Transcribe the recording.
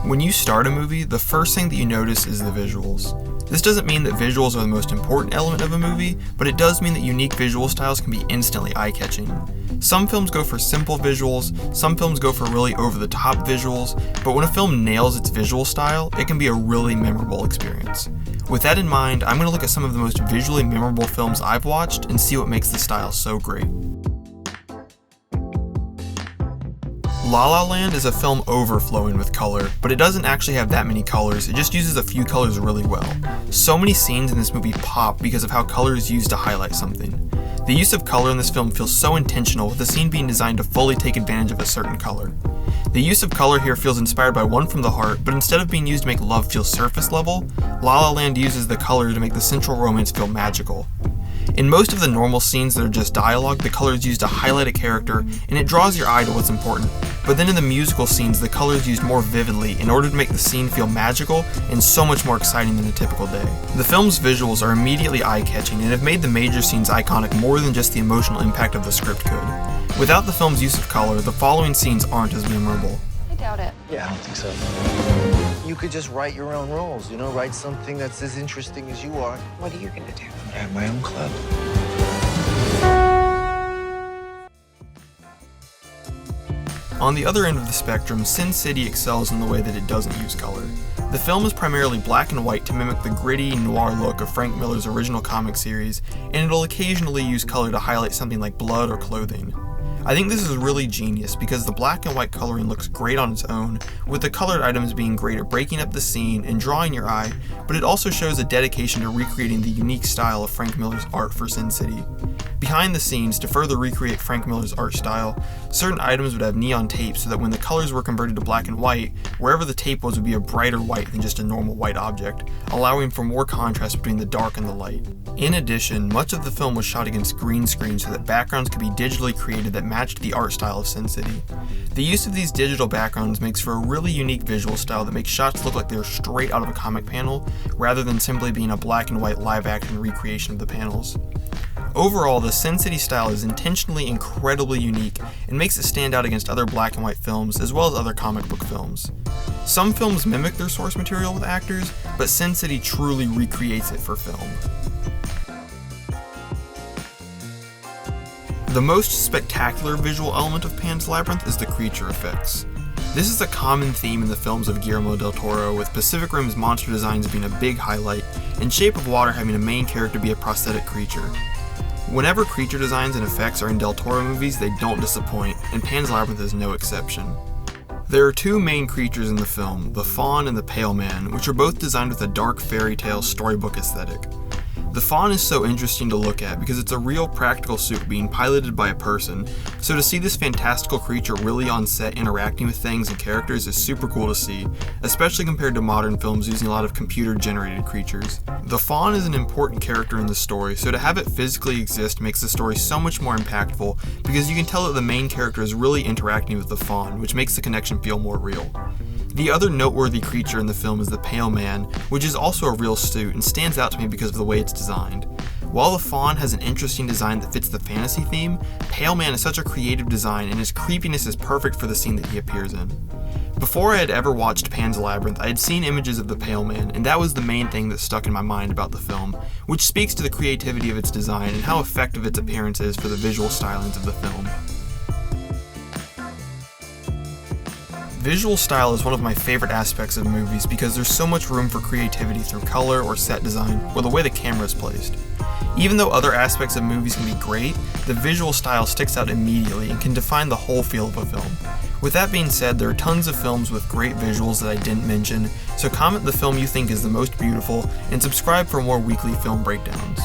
When you start a movie, the first thing that you notice is the visuals. This doesn't mean that visuals are the most important element of a movie, but it does mean that unique visual styles can be instantly eye-catching. Some films go for simple visuals, some films go for really over-the-top visuals, but when a film nails its visual style, it can be a really memorable experience. With that in mind, I'm going to look at some of the most visually memorable films I've watched and see what makes the style so great. La La Land is a film overflowing with color, but it doesn't actually have that many colors, it just uses a few colors really well. So many scenes in this movie pop because of how color is used to highlight something. The use of color in this film feels so intentional, with the scene being designed to fully take advantage of a certain color. The use of color here feels inspired by One from the Heart, but instead of being used to make love feel surface level, La La Land uses the color to make the central romance feel magical. In most of the normal scenes that are just dialogue, the color is used to highlight a character, and it draws your eye to what's important. But then in the musical scenes, the color is used more vividly in order to make the scene feel magical and so much more exciting than a typical day. The film's visuals are immediately eye-catching and have made the major scenes iconic more than just the emotional impact of the script could. Without the film's use of color, the following scenes aren't as memorable. I doubt it. Yeah, I don't think so. You could just write your own rules, write something that's as interesting as you are. What are you gonna do? I have my own club. On the other end of the spectrum, Sin City excels in the way that it doesn't use color. The film is primarily black and white to mimic the gritty, noir look of Frank Miller's original comic series, and it'll occasionally use color to highlight something like blood or clothing. I think this is really genius because the black and white coloring looks great on its own, with the colored items being great at breaking up the scene and drawing your eye, but it also shows a dedication to recreating the unique style of Frank Miller's art for Sin City. Behind the scenes, to further recreate Frank Miller's art style, certain items would have neon tape so that when the colors were converted to black and white, wherever the tape was would be a brighter white than just a normal white object, allowing for more contrast between the dark and the light. In addition, much of the film was shot against green screen so that backgrounds could be digitally created that matched the art style of Sin City. The use of these digital backgrounds makes for a really unique visual style that makes shots look like they're straight out of a comic panel, rather than simply being a black and white live-action recreation of the panels. Overall, the Sin City style is intentionally incredibly unique and makes it stand out against other black and white films as well as other comic book films. Some films mimic their source material with actors, but Sin City truly recreates it for film. The most spectacular visual element of Pan's Labyrinth is the creature effects. This is a common theme in the films of Guillermo del Toro, with Pacific Rim's monster designs being a big highlight, and Shape of Water having a main character be a prosthetic creature. Whenever creature designs and effects are in Del Toro movies, they don't disappoint, and Pan's Labyrinth is no exception. There are two main creatures in the film, the Faun and the Pale Man, which are both designed with a dark fairy tale storybook aesthetic. The Faun is so interesting to look at because it's a real practical suit being piloted by a person, so to see this fantastical creature really on set interacting with things and characters is super cool to see, especially compared to modern films using a lot of computer-generated creatures. The Faun is an important character in the story, so to have it physically exist makes the story so much more impactful because you can tell that the main character is really interacting with the Faun, which makes the connection feel more real. The other noteworthy creature in the film is the Pale Man, which is also a real suit and stands out to me because of the way it's designed. While the Faun has an interesting design that fits the fantasy theme, Pale Man is such a creative design and his creepiness is perfect for the scene that he appears in. Before I had ever watched Pan's Labyrinth, I had seen images of the Pale Man, and that was the main thing that stuck in my mind about the film, which speaks to the creativity of its design and how effective its appearance is for the visual stylings of the film. Visual style is one of my favorite aspects of movies because there's so much room for creativity through color or set design or the way the camera is placed. Even though other aspects of movies can be great, the visual style sticks out immediately and can define the whole feel of a film. With that being said, there are tons of films with great visuals that I didn't mention, so comment the film you think is the most beautiful and subscribe for more weekly film breakdowns.